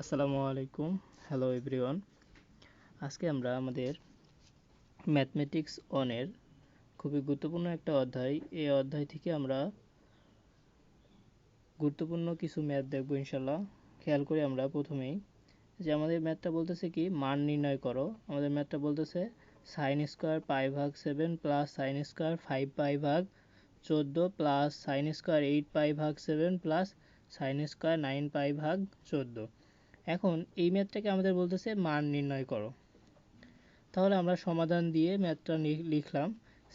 আসসালামু আলাইকুম। Hello everyone. আজকে আমরা আমাদের ম্যাথমেটিক্স অনের খুবই গুরুত্বপূর্ণ একটা অধ্যায়, এই অধ্যায় থেকে আমরা গুরুত্বপূর্ণ কিছু ম্যাথ দেখব ইনশাল্লাহ। খেয়াল করে আমরা প্রথমেই যে আমাদের ম্যাথটা বলতেছে কি মান নির্ণয় করো। আমাদের ম্যাথটা বলতেছে সাইন স্কোয়ার পাই ভাগ 7 প্লাস সাইন স্কোয়ার 5 পাই ভাগ 14 প্লাস সাইন স্কোয়ার 8 পাই ভাগ 7 প্লাস সাইন স্কোয়ার 9 পাই ভাগ 14। এখন এই ম্যাথটাকে আমাদের বলতেছে মান নির্ণয় করো। তাহলে আমরা সমাধান দিয়ে ম্যাথটা লিখলাম,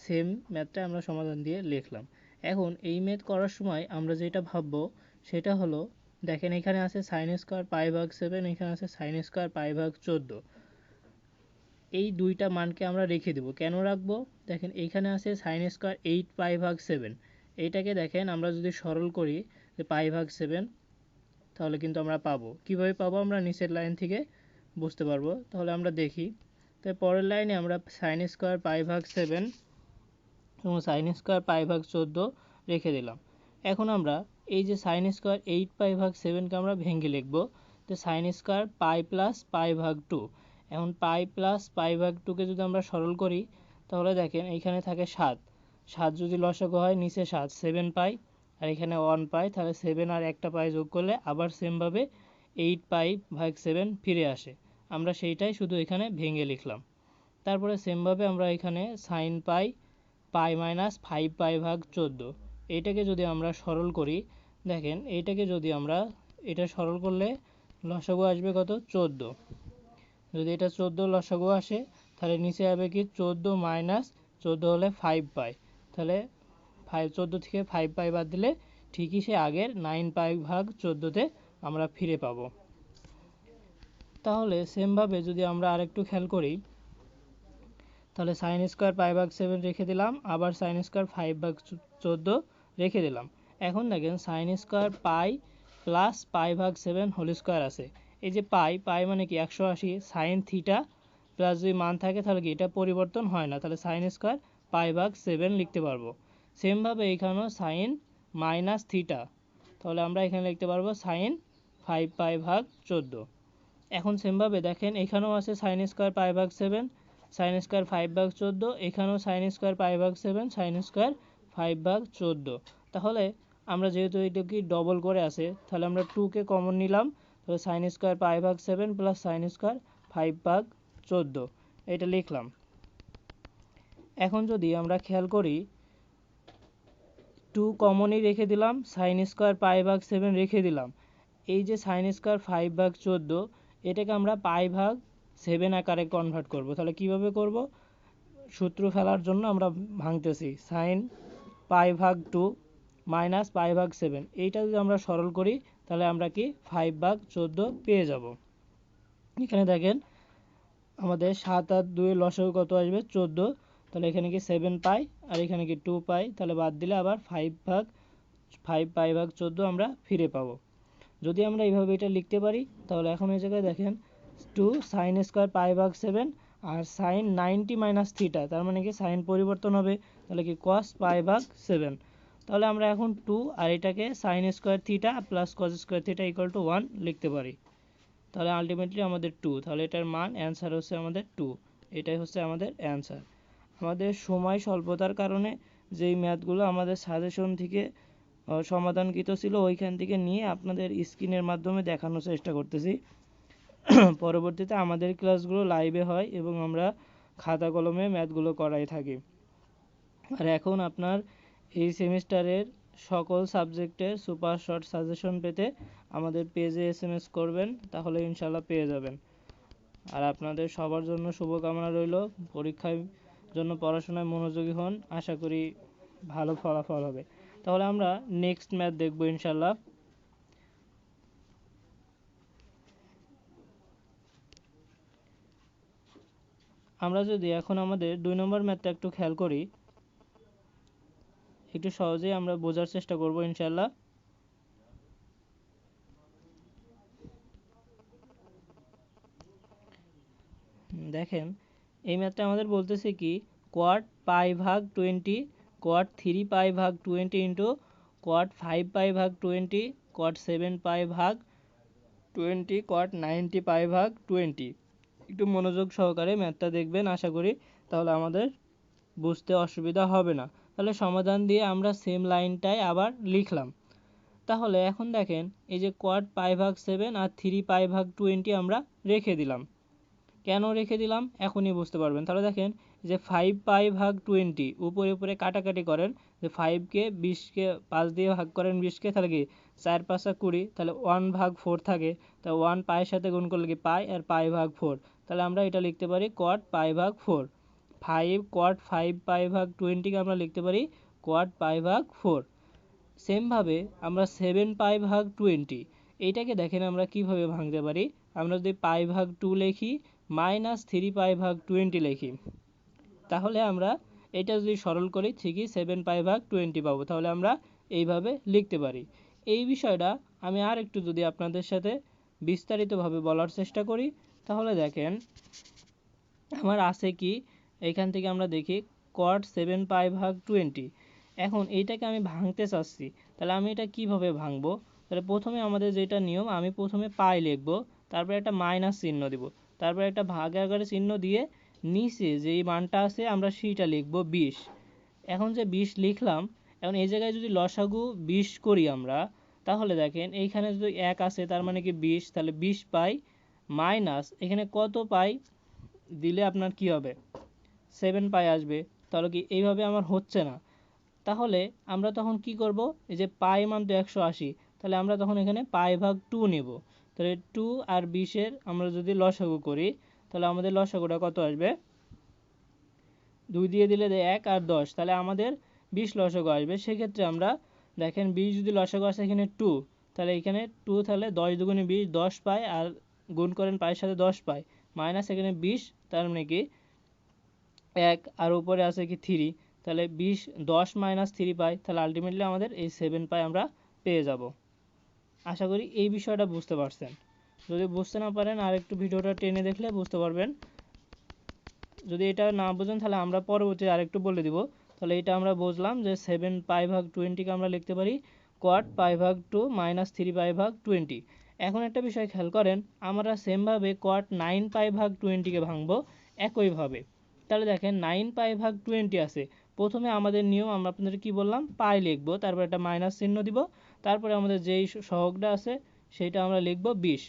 সেম ম্যাথটা আমরা সমাধান দিয়ে লিখলাম। এখন এই ম্যাথ করার সময় আমরা যেটা ভাববো সেটা হলো, দেখেন এখানে আছে সাইন স্কোয়ার পাই ভাগ 7, এখানে আছে সাইন স্কোয়ার পাই ভাগ 14। এই দুইটা মানকে আমরা রেখে দেব। কেন রাখবো? দেখেন এইখানে আছে সাইন স্কোয়ার 8 পাই ভাগ 7, এইটাকে দেখেন আমরা যদি সরল করি যে পাই ভাগ 7, তাহলে কিন্তু আমরা পাবো। কিভাবে পাবো আমরা নিচের লাইন থেকে বুঝতে পারবো। তাহলে আমরা দেখি, তাই পরের লাইনে আমরা সাইন স্কোয়ার পাই ভাগ 7 এবং সাইন স্কোয়ার পাই ভাগ 14 রেখে দিলাম। এখন আমরা এই যে সাইন স্কোয়ার 8 পাই ভাগ 7কে আমরা ভেঙে লিখব, তো সাইন স্কোয়ার পাই প্লাস পাই ভাগ 2। এখন পাই প্লাস পাই ভাগ 2কে যদি আমরা সরল করি, তাহলে দেখেন এইখানে থাকে 7, 7 যদি লসাগু হয় নিচে 7 7 পাই, আর এখানে 1 পাই, তাহলে 7 আর একটা পাই যোগ করলে আবার সেমভাবে 8 পাই ভাগ 7 ফিরে আসে। আমরা সেইটাই শুধু এখানে ভেঙে লিখলাম। তারপরে সেমভাবে আমরা এখানে সাইন পাই পাই মাইনাস 5 পাই ভাগ 14, এইটাকে যদি আমরা সরল করি, দেখেন এইটাকে যদি আমরা এটা সরল করলে লসাগু আসবে কত 14। যদি এটা 14 লসাগু আসে, তাহলে নিচে যাবে কি 14 মাইনাস 14 হলে 5 পাই, তাহলে 14 থেকে 5 পাই বাদ দিলে ঠিকই সে আগের 9 পাই ভাগ 14তে আমরা ফিরে পাবো। তাহলে সেমভাবে যদি আমরা আরেকটু খেয়াল করি, তাহলে সাইন স্কোয়ার পাই ভাগ 7 রেখে দিলাম, আবার সাইন স্কোয়ার 5 ভাগ 14 রেখে দিলাম। এখন দেখেন সাইন স্কোয়ার পাই প্লাস পাই ভাগ 7 হোল স্কোয়ার আছে। এই যে পাই পাই মানে কি 180, সাইন থিটা প্লাস যদি মান থাকে তাহলে কি এটা পরিবর্তন হয় না, তাহলে সাইন স্কোয়ার পাই ভাগ 7 লিখতে পারবো। সেমভাবে এখানেও সাইন মাইনাস থিটা, তাহলে আমরা এখানে লিখতে পারবো সাইন 5 পাই ভাগ 14। এখন সেমভাবে দেখেন এখানেও আছে সাইন স্কোয়ার পাই ভাগ 7, সাইন স্কোয়ার 5 ভাগ 14, এখানেও সাইন স্কোয়ার পাই ভাগ 7 সাইন স্কোয়ার 5 ভাগ 14। তাহলে আমরা যেহেতু এটা কি ডবল করে আছে, তাহলে আমরা 2কে কমন নিলাম, তাহলে সাইন স্কোয়ার পাই ভাগ 7 প্লাস সাইন স্কোয়ার 5 ভাগ 14 এটা লিখলাম। এখন যদি আমরা খেয়াল করি, 2 কমনই রেখে দিলাম, সাইন স্কোয়ার পাই ভাগ 7 রেখে দিলাম। এই যে সাইন স্কোয়ার 5 ভাগ 14, এটাকে আমরা পাই ভাগ 7 আকারে কনভার্ট করব। তাহলে কিভাবে করব? সূত্র ফেলার জন্য আমরা ভাঙতেছি সাইন পাই ভাগ 2 মাইনাস পাই ভাগ 7, এইটা যদি আমরা সরল করি তাহলে আমরা কি 5 ভাগ 14 পেয়ে যাব। এখানে দেখেন আমাদের 7 আর 2 লসাগু কত আসবে 14, তাহলে এখানে কি 7 পাই আর এখানে কি 2 পাই, তাহলে বাদ দিলে আবার 5 পাই ভাগ 14 আমরা ফিরে পাবো। যদি আমরা এইভাবে এটা লিখতে পারি, তাহলে এখন এই জায়গায় দেখেন 2 সাইন স্কোয়ার পাই ভাগ 7 আর সাইন 90 মাইনাস থিটা, তার মানে কি সাইন পরিবর্তন হবে, তাহলে কি কস পাই ভাগ 7। তাহলে আমরা এখন 2 আর এটাকে sine square theta plus cos square theta equal to 1 লিখতে পারি। তাহলে আলটিমেটলি আমাদের 2, তাহলে এটার মান অ্যান্সার হচ্ছে আমাদের 2। এটাই হচ্ছে আমাদের অ্যান্সার। আমাদের সময় স্বল্পতার কারণে যেই ম্যাথগুলো আমাদের সাজেশন থেকে সমাধানকৃত ছিল ওইখান থেকে নিয়ে আপনাদের স্ক্রিনের মাধ্যমে দেখানোর চেষ্টা করতেছি। পরবর্তীতে আমাদের ক্লাসগুলো লাইভে হয় এবং আমরা খাতা কলমে ম্যাথগুলো করাই থাকি। আর এখন আপনার এই সেমিস্টারের সকল সাবজেক্টের সুপার শর্ট সাজেশন পেতে আমাদের পেজে SMS করবেন, তাহলে ইনশাল্লাহ পেয়ে যাবেন। আর আপনাদের সবার জন্য শুভকামনা রইল, পরীক্ষার জন্য পড়াশোনায় মনোযোগী হন, আশা করি ভালো ফলাফল হবে। তাহলে আমরা নেক্সট ম্যাথ দেখব ইনশাল্লাহ। আমরা যদি এখন আমাদের 2 নম্বর ম্যাথটা একটু খেয়াল করি, একটু সহজেই আমরা বোঝার চেষ্টা করব ইনশাল্লাহ। দেখেন এই ম্যাথটা আমাদের বলতেছে কি কোয়াট পাই ভাগ 20, কোয়াট 3 পাই ভাগ 20 ইন্টু কোয়াট 5 পাই ভাগ 20, কোয়াট 7 পাই ভাগ 20 cot 90 পাই ভাগ 20। একটু মনোযোগ সহকারে ম্যাথটা দেখবেন আশা করি, তাহলে আমাদের বুঝতে অসুবিধা হবে না। তাহলে সমাধান দিয়ে আমরা সেম লাইনটাই আবার লিখলাম। তাহলে এখন দেখেন এই যে cot পাই ভাগ 7 আর 3 পাই ভাগ 20 আমরা রেখে দিলাম। কেন রেখে দিলাম এখনই বুঝতে পারবেন। তাহলে দেখেন যে 5 পাই ভাগ 20 উপরে উপরে কাটাকাটি করেন, যে 5কে 20কে 5 দিয়ে ভাগ করেন 20কে, তাহলে কি 4 5 20, তাহলে 1 ভাগ 4 থাকে, তা 1 পায়ের সাথে গুণ করলে কি পাই, আর পাই ভাগ 4, তাহলে আমরা এটা লিখতে পারি cot পাই ভাগ 4। 5 cot 5 পাই ভাগ 20কে আমরা লিখতে পারি cot পাই ভাগ 4। সেমভাবে আমরা 7 পাই ভাগ 20 এইটাকে দেখেন আমরা কিভাবে ভাঙতে পারি। আমরা যদি পাই ভাগ 2 লিখি মাইনাস 3 পাই ভাগ 20 লিখি, তাহলে আমরা এটা যদি সরল করি ঠিকই 7 পাই ভাগ 20 পাবো। তাহলে আমরা এইভাবে লিখতে পারি। এই বিষয়টা আমি আর একটু যদি আপনাদের সাথে বিস্তারিতভাবে বলার চেষ্টা করি, তাহলে দেখেন আমার আছে কি, এখান থেকে আমরা দেখি cot 7 পাই ভাগ 20। এখন এইটাকে আমি ভাঙতে চাচ্ছি, তাহলে আমি এটা কিভাবে ভাঙবো। তাহলে প্রথমে আমাদের যেটা নিয়ম, আমি প্রথমে পাই লিখব, তারপরে একটা মাইনাস চিহ্ন দিব, তারপরে একটা ভাগের আকারে চিহ্ন দিয়ে নিচে যেই মানটা আছে আমরা সেইটা লিখব 20। এখন যে 20 লিখলাম, এখন এই জায়গায় যদি লসাগু 20 করি আমরা, তাহলে দেখেন এইখানে যদি 1 আছে তার মানে কি 20, তাহলে 20 পাই মাইনাস এখানে কত পাই দিলে আপনার কি হবে 7 পাই আসবে। তাহলে কি এইভাবে আমার হচ্ছে না, তাহলে আমরা তখন কি করব, এই যে পাই মান তো 180, তাহলে আমরা তখন এখানে পাই ভাগ 2 নেব। তাহলে 2 আর 20-এর আমরা যদি লসাগু করি, তাহলে আমাদের লসাগুটা কত আসবে, 2 দিয়ে দিলে 1 আর 10, তাহলে আমাদের 20 লসাগু আসবে। সেক্ষেত্রে আমরা দেখেন 20 যদি লসাগু আসে এখানে 2, তাহলে এখানে 2, তাহলে 10 দুগুণে 20 10 পাই, আর গুণ করেন পায়ের সাথে 10 পাই, মাইনাস এখানে 20, তার মানে কি 1 আর উপরে আছে কি 3, তাহলে 20 10 মাইনাস 3 পাই, তাহলে আলটিমেটলি আমাদের এই 7 পাই আমরা পেয়ে যাব। আশা করি এই বিষয়টা বুঝতে পারছেন। যদি বুঝতে না পারেন আর একটু ভিডিওটা টেনে দেখলে বুঝতে পারবেন। যদি এটা না বুঝেন তাহলে আমরা পরবর্তী আরেকটু বলে দিব। তাহলে এটা আমরা বুঝলাম যে 7 পাই ভাগ 20কে আমরা লিখতে পারি cot পাই ভাগ 2 মাইনাস 3 পাই ভাগ 20। এখন একটা বিষয় খেয়াল করেন, আমরা সেমভাবে cot 9 পাই ভাগ 20কে ভাঙবো একইভাবে। তাহলে দেখেন 9 পাই ভাগ 20 আছে, প্রথমে আমাদের নিয়ম আমরা আপনাদের কি বললাম, পাই লিখবো, তারপর একটা মাইনাস চিহ্ন দিব, তারপরে আমাদের যেই সহগটা আছে সেটা আমরা লিখব 20।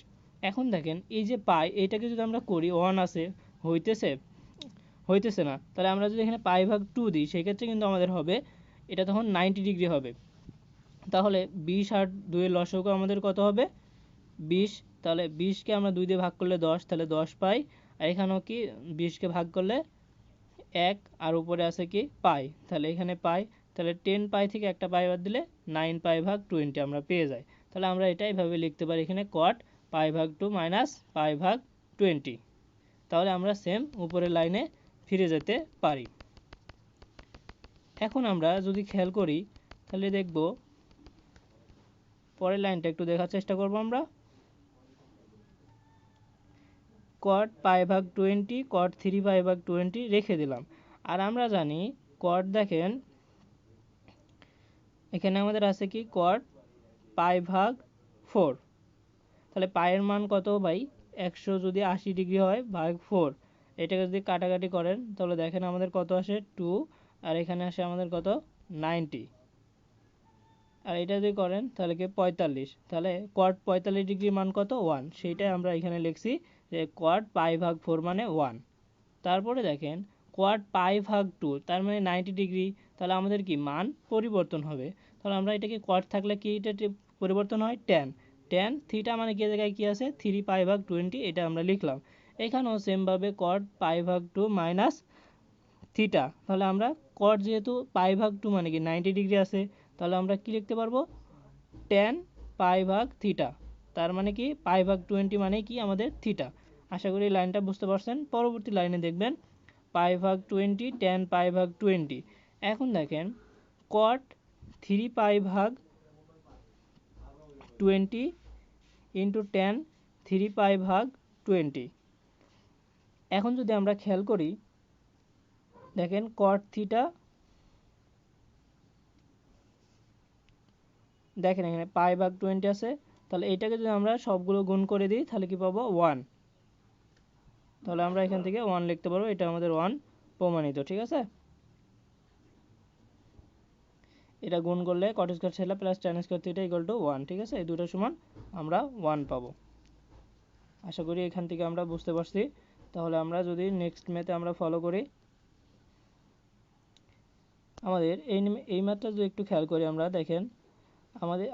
এখন দেখেন এই যে পাই এটাকে যদি আমরা করি 1 আছে, হইতেছে না, তাহলে আমরা যদি এখানে পাই ভাগ 2 দিই সেক্ষেত্রে কিন্তু আমাদের হবে এটা তখন 90 ডিগ্রি হবে। তাহলে 20 আর 2 এর লসাগু আমাদের কত হবে 20, তাহলে 20কে আমরা 2 দিয়ে ভাগ করলে 10, তাহলে 10 পাই, আর এখানেও কি 20কে ভাগ করলে 1 আর উপরে আছে কি পাই, তাহলে এখানে পাই, তাহলে 10 পাই থেকে একটা পাই বাদ দিলে 9 পাই ভাগ 20 আমরা পেয়ে যাই। তাহলে আমরা এটা এইভাবে লিখতে পারি এখানে cot পাই ভাগ 2 মাইনাস পাই ভাগ 20। তাহলে আমরা সেম উপরের লাইনে ফিরে যেতে পারি। এখন আমরা যদি খেয়াল করি তাহলে দেখব পরের লাইনটা একটু দেখার চেষ্টা করব আমরা। cot পাই ভাগ 20 cot 3 পাই ভাগ 20 রেখে দিলাম। আর আমরা জানি cot দেখেন এখানে আমাদের আছে কি cot পাই ভাগ 4, তাহলে পায়ের মান কত ভাই 100 যদি 80 ডিগ্রি হয় ভাগ 4, এটাকে যদি কাটাকাটি করেন তাহলে দেখেন আমাদের কত আসে 2, আর এখানে আসে আমাদের কত 90, আর এটা যদি করেন তাহলে কি 45, তাহলে cot 45 ডিগ্রির মান কত 1, সেইটাই আমরা এখানে লিখছি যে cot পাই ভাগ 4 মানে 1। তারপরে দেখেন cot পাই ভাগ 2 তার মানে 90 ডিগ্রি, তাহলে আমাদের কি মান পরিবর্তন হবে। তাহলে আমরা এটাকে cot থাকলে কি এটা পরিবর্তন হয় tan থিটা মানে কি জায়গায় কি আছে 3 পাই ভাগ 20, এটা আমরা লিখলাম। এখানেও সেমভাবে cot পাই ভাগ 2 মাইনাস থিটা, তাহলে আমরা cot যেহেতু পাই ভাগ 2 মানে কি 90 ডিগ্রি আছে, তাহলে আমরা কি লিখতে পারবো tan পাই ভাগ থিটা, তার মানে কি পাই ভাগ 20 মানে কি আমাদের থিটা। আশা করি লাইনটা বুঝতে পারছেন। পরবর্তী লাইনে দেখবেন পাই ভাগ 20 tan পাই ভাগ 20। এখন দেখেন cot 3 পাই ভাগ 20 ইন্টু tan 3 পাই ভাগ 20। এখন যদি আমরা খেয়াল করি দেখেন cot থিটা, দেখেন এখানে পাই ভাগ 20 আছে, তাহলে এটাকে যদি আমরা সবগুলো গুণ করে দিই তাহলে কি পাবো 1। তাহলে আমরা এখান থেকে 1 লিখতে পারবো, এটা আমাদের 1 প্রমাণিত। ঠিক আছে, এটা গুণ করলে cot square theta plus tan square theta equal to 1। ঠিক আছে, এই দুটো সমান আমরা 1 পাবো। আশা করি এখান থেকে আমরা বুঝতে পারছি। তাহলে আমরা যদি নেক্সট ম্যাথে আমরা ফলো করি, আমাদের এই ম্যাথটা যদি একটু খেয়াল করি আমরা, দেখেন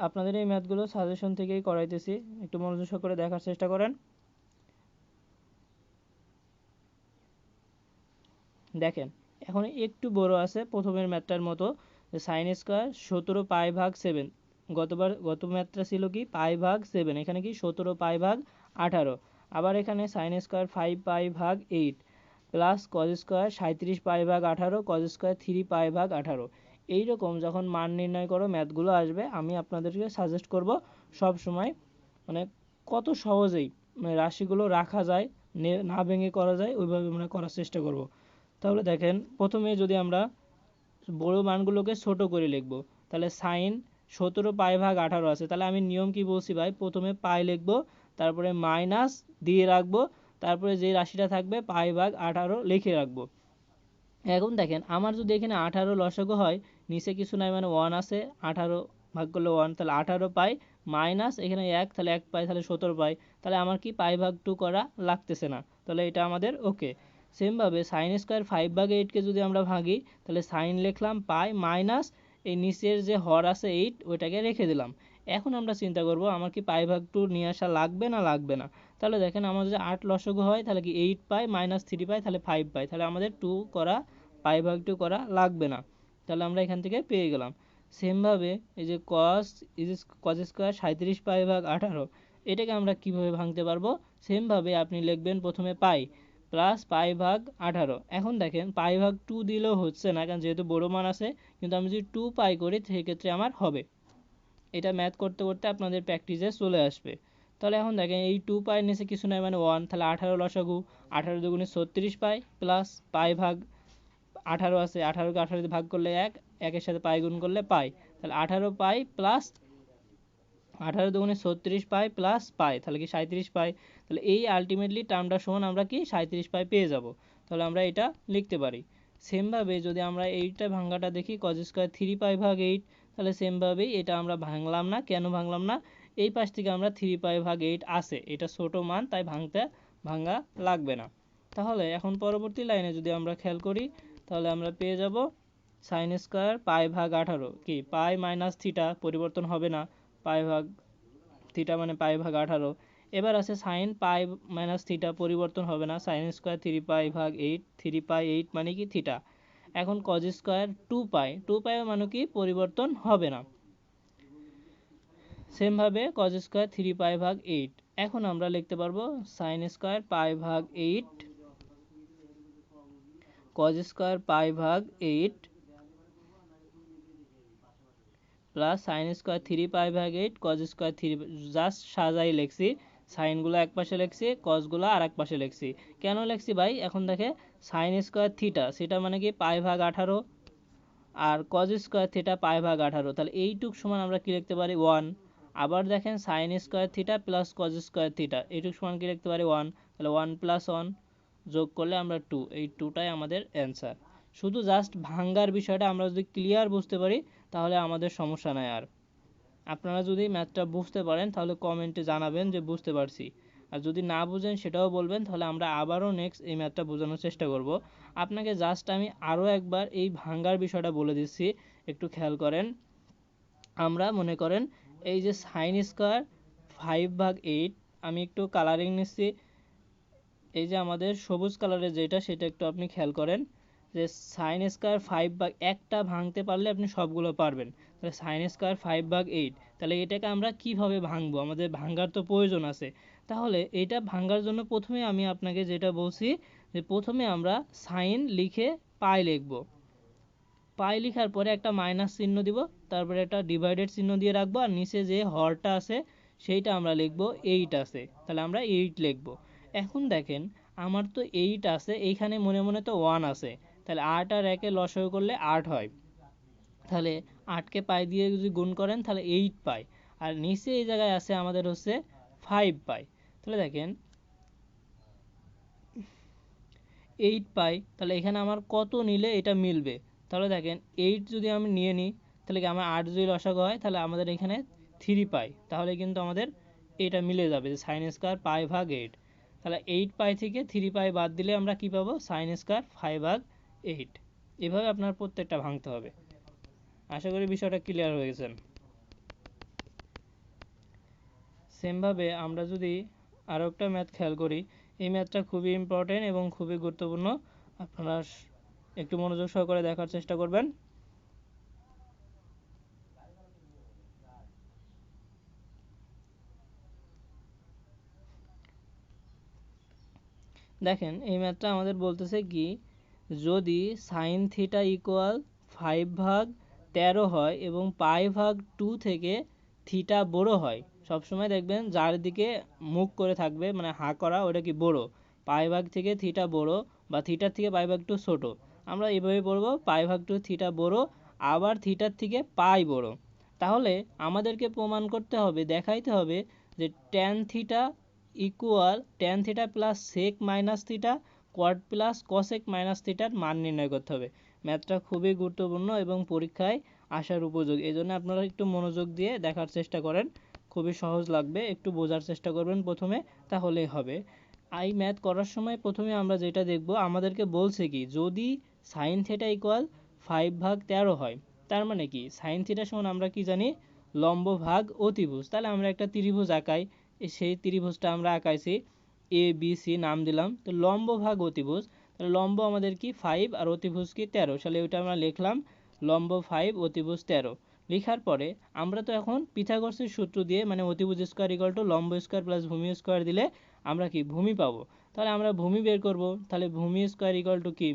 আপনাদের এই ম্যাথগুলো সাজেশন থেকেই করাইতেছি, একটু মনোযোগ করে দেখার চেষ্টা করেন। দেখেন এখন একটু বড় আছে প্রথমের ম্যাথটার মতো, যে সাইন স্কয়ার 17 পাই ভাগ 7। গত ম্যাথটা ছিল কি পাই ভাগ 7, এখানে কি 17 পাই ভাগ 18। আবার এখানে সাইন স্কয়ার 5 পাই ভাগ 8 প্লাস কজ স্কয়ার 37 পাই ভাগ 18 কজ স্কয়ার 3 পাই ভাগ 18। এইরকম যখন মান নির্ণয় করো ম্যাথগুলো আসবে, আমি আপনাদেরকে সাজেস্ট করব সব সময় মানে কত সহজেই মানে রাশিগুলো রাখা যায়, না ভেঙে করা যায় ওইভাবে মানে করার চেষ্টা করব। তাহলে দেখেন প্রথমে যদি আমরা বড় মানগুলোকে ছোট করে লিখব, তাহলে সাইন 17 পাই ভাগ 18 আছে, তাহলে আমি নিয়ম কি বলছি ভাই, প্রথমে পাই লিখব, তারপরে মাইনাস দিয়ে রাখবো, তারপরে যে রাশিটা থাকবে পাই ভাগ 18 লিখে রাখবো। এখন দেখেন আমার যদি এখানে 18 লসাগু হয়, নিচে কিছু নাই মানে 1 আছে, 18 ভাগ করলে 1, তাহলে 18 পাই মাইনাস এখানে 1, তাহলে 1 পাই, তাহলে 17 পাই। তাহলে আমার কি পাই ভাগ 2 করা লাগতেছে না, তাহলে এটা আমাদের ওকে। সেমভাবে সাইন স্কোয়ার 5 ভাগ 8কে যদি আমরা ভাগি, তাহলে সাইন লিখলাম পাই মাইনাস এই নিচের যে হর আছে 8 ওইটাকে রেখে দিলাম। এখন আমরা চিন্তা করব আমার কি পাই ভাগ 2 নিয়ে আসা লাগবে না লাগবে না। তাহলে দেখেন আমার যদি 8 লসাগু হয় তাহলে কি 8 পাই মাইনাস 3 পাই, তাহলে 5 পাই, তাহলে আমাদের 2 করা পাই ভাগ 2 করা লাগবে না। তাহলে আমরা এখান থেকে পেয়ে গেলাম। সেমভাবে এই যে কজ স্কোয়ার 37 পাই ভাগ 18, এটাকে আমরা কিভাবে ভাঙতে পারবো, সেমভাবে আপনি লিখবেন প্রথমে পাই প্লাস পাই ভাগ 18। এখন দেখেন পাই ভাগ 2 দিলেও হচ্ছে না, কারণ যেহেতু বড় মান আছে, কিন্তু আমি যদি 2 পাই করি সেক্ষেত্রে আমার হবে। এটা ম্যাথ করতে করতে আপনাদের প্র্যাকটিসে চলে আসবে। তাহলে এখন দেখেন এই 2 পাই নিচে কিছু নাই মানে 1, তাহলে 18 লসাগু 18 দুগুণে 36 পাই প্লাস পাই ভাগ 18 আছে, 18কে 18 দিয়ে ভাগ করলে 1, একের সাথে পাই গুণ করলে পাই, তাহলে 18 পাই প্লাস 18 দুগুণে 36 পাই প্লাস পাই, তাহলে কি 37 পাই। তাহলে এই আলটিমেটলি টার্মটা সমান আমরা কি 37 পাই পেয়ে যাব। তাহলে আমরা এটা লিখতে পারি। সেমভাবে যদি আমরা এইটা ভাঙাটা দেখি কজ স্কোয়ার 3 পাই ভাগ 8, তাহলে সেমভাবেই এটা আমরা ভাঙলাম না, কেন ভাঙলাম না, এই পাশ থেকে আমরা 3 পাই ভাগ 8 আছে, এটা ছোট মান তাই ভাঙা লাগবে না। তাহলে এখন পরবর্তী লাইনে যদি আমরা খেয়াল করি, তাহলে আমরা পেয়ে যাব সাইন স্কোয়ার পাই ভাগ 18 কি পাই মাইনাস থিটা পরিবর্তন হবে না, পাই ভাগ থিটা মানে পাই ভাগ 18। এবার আছে সাইন পাই মাইনাস থিটা পরিবর্তন হবে না, সাইন স্কোয়ার 3 পাই ভাগ 8, 3 পাই 8 মানে কি থিটা। এখন কজ স্কোয়ার 2 পাই মানে কি পরিবর্তন হবে না। সেমভাবে কজ স্কোয়ার 3 পাই ভাগ 8, এখন আমরা লিখতে পারবো সাইন স্কোয়ার পাই ভাগ 8 কজ স্কোয়ার পাই ভাগ 8 প্লাস সাইন স্কোয়ার 3 পাই ভাগ 8 কজ স্কোয়ার 3, জাস্ট সাজাই লিখছি, সাইনগুলো এক পাশে লিখছি, কজগুলো আর এক পাশে লিখছি। কেন লিখছি ভাই, এখন দেখে সাইন স্কোয়ার থিটা সেটা মানে কি পাই ভাগ 18 আর কজ স্কোয়ার থিটা পাই ভাগ 18, তাহলে এইটুক সমান আমরা কি লিখতে পারি 1। আবার দেখেন sine square theta plus cos square theta এইটুক সমান কি লিখতে পারি 1, তাহলে 1 প্লাস 1 যোগ করলে আমরা 2, এই 2টাই আমাদের অ্যান্সার। শুধু জাস্ট ভাঙ্গার বিষয়টা আমরা যদি ক্লিয়ার বুঝতে পারি তাহলে আমাদের সমস্যা নাই। আর আপনারা যদি ম্যাথটা বুঝতে পারেন তাহলে কমেন্টে জানাবেন যে বুঝতে পারছি, আর যদি না বুঝেন সেটাও বলবেন, তাহলে আমরা আবারও নেক্সট এই ম্যাথটা বোঝানোর চেষ্টা করব। আপনাকে জাস্ট আমি আরও একবার এই ভাঙ্গার বিষয়টা বলে দিচ্ছি, একটু খেয়াল করেন। আমরা মনে করেন এই যে সাইন স্কোয়ার 5 ভাগ 8, আমি একটু কালারিং নিচ্ছি, এই যে আমাদের সবুজ কালারের যেটা সেটা একটু আপনি খেয়াল করেন, যে সাইন স্কোয়ার 5 ভাগ একটা ভাঙতে পারলে আপনি সবগুলো পারবেন। তাহলে সাইন স্কোয়ার 5 ভাগ 8, তাহলে এটাকে আমরা কিভাবে ভাঙবো, আমাদের ভাঙার তো প্রয়োজন আছে। তাহলে এটা ভাঙার জন্য প্রথমে আমি আপনাকে যেটা বলছি, যে প্রথমে আমরা সাইন লিখে পাই লিখব, পাই লেখার পরে একটা মাইনাস চিহ্ন দিব, তারপরে একটা ডিভাইডেড চিহ্ন দিয়ে রাখবো, আর নিচে যে হরটা আছে সেইটা আমরা লিখবো 8 আছে, তাহলে আমরা 8 লিখবো। এখন দেখেন আমার তো 8 আছে, এইখানে মনে মনে তো 1 আছে, তাহলে 8 আর 1 লসাগু করলে 8 হয়, তাহলে 8কে পাই দিয়ে যদি গুণ করেন তাহলে 8 পাই। আর নিচে এই জায়গায় আছে আমাদের হচ্ছে 5 পাই। তাহলে দেখেন 8 পাই, তাহলে এখানে আমার কত নিলে এটা মিলবে? তাহলে দেখেন 8 যদি আমি নিয়ে নিই, তাহলে কি আমার 8 যদি লসাগু হয়, তাহলে আমাদের এখানে 3 পাই, তাহলে কিন্তু আমাদের এটা মিলে যাবে যে সাইন স্কয়ার পাই ভাগ 8। তাহলে 8 পাই থেকে 3 পাই বাদ দিলে আমরা কি পাবো? সাইন স্কয়ার 5 ভাগ 8। এভাবে আপনার প্রত্যেকটা ভাঙতে হবে। আশা করি বিষয়টা ক্লিয়ার হয়ে গেছেন। সেমভাবে আমরা যদি আরও একটা ম্যাথ খেয়াল করি, এই ম্যাথটা খুবই ইম্পর্টেন্ট এবং খুবই গুরুত্বপূর্ণ। আপনারা একটু মনোযোগ সহকারে দেখার চেষ্টা করবেন। দেখেন এই ম্যাথটা আমাদের বলতেছে কি, যদি সাইন থিটা ইকুয়াল 5 ভাগ 13 হয় এবং পাই ভাগ 2 থেকে থিটা বড় হয়, সবসময় দেখবেন যার দিকে মুখ করে থাকবে মানে হা করা, ওটা কি বড়, পাই ভাগ থেকে থিটা বড় বা থিটার থেকে পাই ভাগ 2 ছোট। আমরা এইভাবে পড়বো পাই ভাগ 2 থিটা বড়, আবার থিটার থেকে পাই বড়। তাহলে আমাদেরকে প্রমাণ করতে হবে, দেখাইতে হবে যে tan theta equal tan theta plus sec minus theta cot plus cosec minus থিটার মান নির্ণয় করতে হবে। ম্যাথটা খুবই গুরুত্বপূর্ণ এবং পরীক্ষায় আসার উপযোগী, এই জন্য আপনারা একটু মনোযোগ দিয়ে দেখার চেষ্টা করেন। খুবই সহজ লাগবে, একটু বোঝার চেষ্টা করবেন প্রথমে, তাহলেই হবে। এই ম্যাথ করার সময় প্রথমে আমরা যেটা দেখব, আমাদেরকে বলছে কি, যদি সাইন থিটা ইকুয়াল 5 ভাগ 13 হয়, তার মানে কি সাইন থিটা সমান আমরা কি জানি, লম্ব ভাগ অতিভুজ। তাহলে আমরা একটা ত্রিভুজ আঁকাই, সেই ত্রিভুজটা আমরা আঁকাইছি এ বি সি নাম দিলাম। তো লম্ব ভাগ অতিভুজ, তাহলে লম্ব আমাদের কি 5 আর অতিভুজ কি 13, তাহলে ওইটা আমরা লিখলাম লম্ব 5 অতিভুজ 13। লেখার পরে আমরা তো এখন পিথাগোরাসের সূত্র দিয়ে মানে অতিভুজ স্কয়ার ইকুয়াল টু লম্ব স্কয়ার প্লাস ভূমি স্কয়ার দিলে আমরা কি ভূমি পাবো। তাহলে আমরা ভূমি বের করব, তাহলে ভূমি স্কয়ার ইকুয়াল টু কি,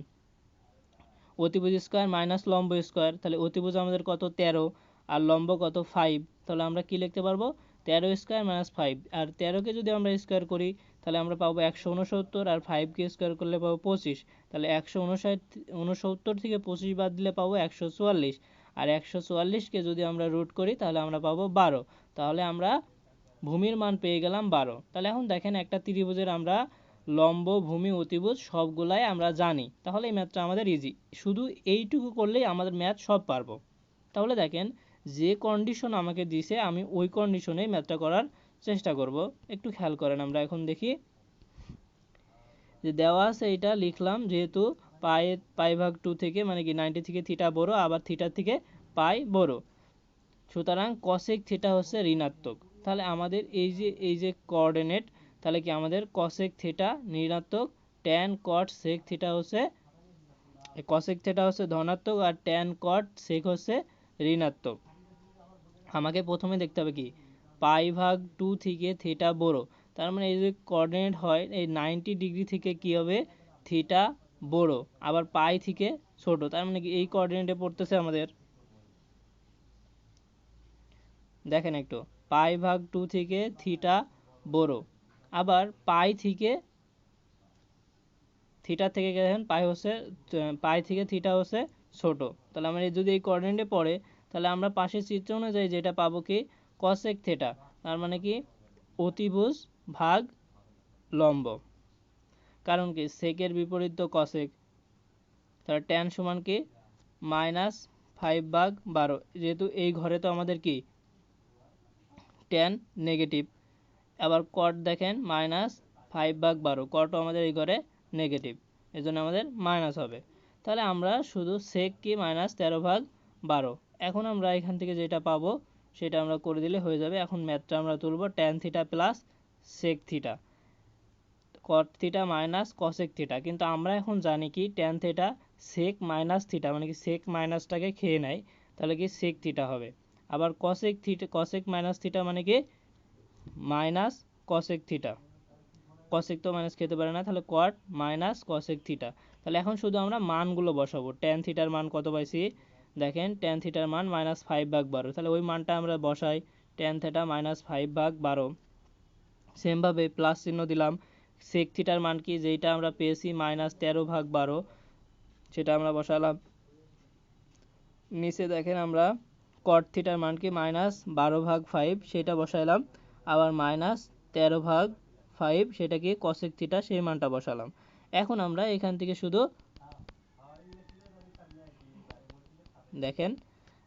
অতিভুজ স্কয়ার মাইনাস লম্ব স্কয়ার। তাহলে অতিভুজ আমাদের কত 13 আর লম্ব কত 5, তাহলে আমরা কি লিখতে পারবো 13 স্কয়ার মাইনাস 5। আর 13কে যদি আমরা স্কয়ার করি তাহলে আমরা পাবো 169, আর 5কে স্কয়ার করলে পাবো 25। তাহলে 169 থেকে 25 বাদ দিলে পাবো 144, আর 144কে যদি আমরা রুট করি তাহলে আমরা পাবো 12। তাহলে আমরা ভূমির মান পেয়ে গেলাম 12। তাহলে এখন দেখেন একটা ত্রিভুজের আমরা লম্ব ভূমি অতিভুজ সবগুলাই আমরা জানি, তাহলে এই ম্যাথটা আমাদের ইজি। শুধু এইটুকু করলেই আমাদের ম্যাথ সব পারবো। তাহলে দেখেন যে কন্ডিশন আমাকে দিয়েছে আমি ওই কন্ডিশনেই ম্যাথটা করার চেষ্টা করব। একটু খেয়াল করেন, আমরা এখন দেখি যে দেওয়া আছে এটা লিখলাম, যেহেতু পাই ভাগ 2 থেকে মানে কি 90 থেকে থিটা বড়, আবার থিটার থেকে পাই বড়, সুতরাং কসেক থিটা হচ্ছে ঋণাত্মক। তাহলে আমাদের এই যে কোঅর্ডিনেট, তাহলে কি আমাদের কসেক থিটা ঋণাত্মক, ট্যান কট সেক থিটা হচ্ছে কসেক থিটা হচ্ছে ধনাত্মক, আর ট্যান কট সেক হচ্ছে ঋণাত্মক। আমাকে প্রথমে দেখতে হবে কি, পাই ভাগ 2 থেকে থিটা বড়, তার মানে এই যে কোঅর্ডিনেট হয় এই 90 ডিগ্রি থেকে কি হবে, থিটা বড়, আবার পাই থেকে ছোট, তার মানে কি এই কোঅর্ডিনেটে পড়তেছে আমাদের। দেখেন একটু, পাই ভাগ 2 থেকে থিটা বড়, আবার পাই থেকে থিটা থেকে দেখেন পাই থেকে থিটা হচ্ছে ছোট। তাহলে আমরা যদি এই কোঅর্ডিনেটে পড়ে, তাহলে আমরা পাশের চিত্র অনুযায়ী যেটা পাবো কি, কসেক থিটা, তার মানে কি অতিভুজ ভাগ লম্ব, কারণ কি সেকের বিপরীত তো কসেক। তাহলে ট্যান সমান কি -5/12, যেহেতু এই ঘরে তো আমাদের কি ট্যান নেগেটিভ। আবার কট দেখেন -5/12, কটও আমাদের এই ঘরে নেগেটিভ, এই জন্য আমাদের মাইনাস হবে। তাহলে আমরা শুধু সেক কি -13/12। এখন আমরা এখান থেকে যেটা পাবো সেটা আমরা করে দিলে হয়ে যাবে। এখন ম্যাথটা আমরা তুলবো tan theta plus sec theta, cot theta minus cosec theta, কিন্তু আমরা এখন জানি কি tan theta sec minus theta, মানে কি সেক মাইনাসটাকে খেয়ে নেয়, তাহলে কি সেক থিটা হবে। আবার কসেক মাইনাস থিটা মানে কি মাইনাস কসেক থিটা, কসেক তো মাইনাস খেতে পারে না, তাহলে কট মাইনাস কসেক থিটা। তাহলে এখন শুধু আমরা মানগুলো বসাবো। ট্যান থিটার মান কত পাইছি, দেখেন ট্যান থিটার মান -5/12, তাহলে ওই মানটা আমরা বসাই, ট্যান থিটা -5/12। সেমভাবে প্লাস চিহ্ন দিলাম, সেক থিটার মান কি যেটা আমরা পেয়েছি -13/12, সেটা আমরা বসালাম। নিচে দেখেন আমরা কট থিটার মান কি -12/5 সেটা বসাইলাম, আবার -13/5 সেটা কি কসেক থিটা সেই মানটা বসালাম। এখন আমরা এখান থেকে শুধু দেখেন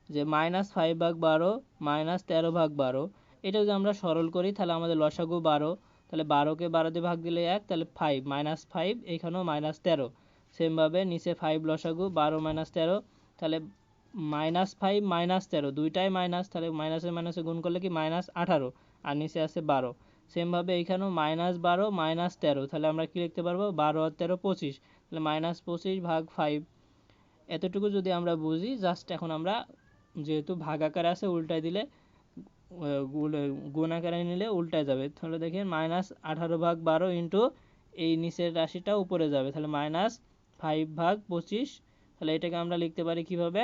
যে -5/12 -13/12 এটা যদি আমরা সরল করি তাহলে আমাদের লসাগু 12, তাহলে 12কে 12 দিয়ে ভাগ দিলে 1, তাহলে 5 -5 এখানেও -13, সেমভাবে নিচে 5 লসাগু 12 - 13, তাহলে -5 -13 দুইটাই মাইনাস, তাহলে মাইনাসে মাইনাসে গুণ করলে কি -18 আর নিচে আছে 12। সেমভাবে এখানেও -12 -13, তাহলে আমরা কি লিখতে পারবো 12 আর 13 25, তাহলে -25/5। এতটুকু যদি আমরা বুঝি, জাস্ট এখন আমরা যেহেতু ভাগ আকারে আছে উল্টায় দিলে গুণ আকারে নিলে উল্টায় যাবে, তাহলে দেখেন -18/12 ইন্টু এই নিচের রাশিটা উপরে যাবে, তাহলে -5/25। তাহলে এটাকে আমরা লিখতে পারি কিভাবে,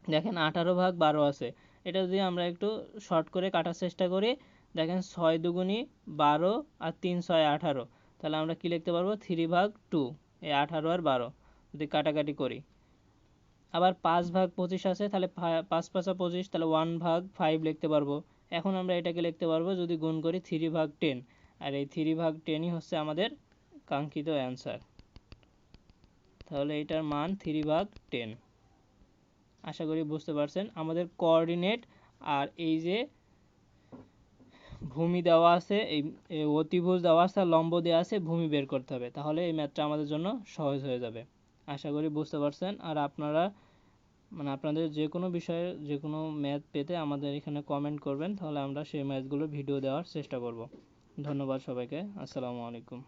দেখেন 18/12 আছে, এটা যদি আমরা একটু শর্ট করে কাটার চেষ্টা করি, দেখেন 6 দুগুণী 12 আর 3 6 18, তাহলে আমরা কি লিখতে পারবো 3/2, এই 18 আর 12 যদি কাটাকাটি করি। আবার 5/25 আছে, তাহলে 5 5 25, তাহলে 1/5 লিখতে পারবো। এখন আমরা এটাকে লিখতে পারবো যদি গুণ করি 3/10, আর এই 3/10ই হচ্ছে আমাদের কাঙ্ক্ষিত অ্যান্সার। তাহলে এটার মান 3/10। আশা করি বুঝতে পারছেন। আমাদের কোঅর্ডিনেট আর এই যে ভূমি দেওয়া আছে, এই অতিভুজ দেওয়া আছে আর লম্ব দেওয়া আছে, ভূমি বের করতে হবে, তাহলে এই ম্যাথটা আমাদের জন্য সহজ হয়ে যাবে। আশা করি বুঝতে পারছেন। আর আপনারা আপনাদের যে কোনো বিষয়ে যে কোনো ম্যাথ পেতে আমাদের এখানে কমেন্ট করবেন, তাহলে আমরা সেই ম্যাথগুলো ভিডিও দেওয়ার চেষ্টা করব। ধন্যবাদ সবাইকে। আসসালামু আলাইকুম।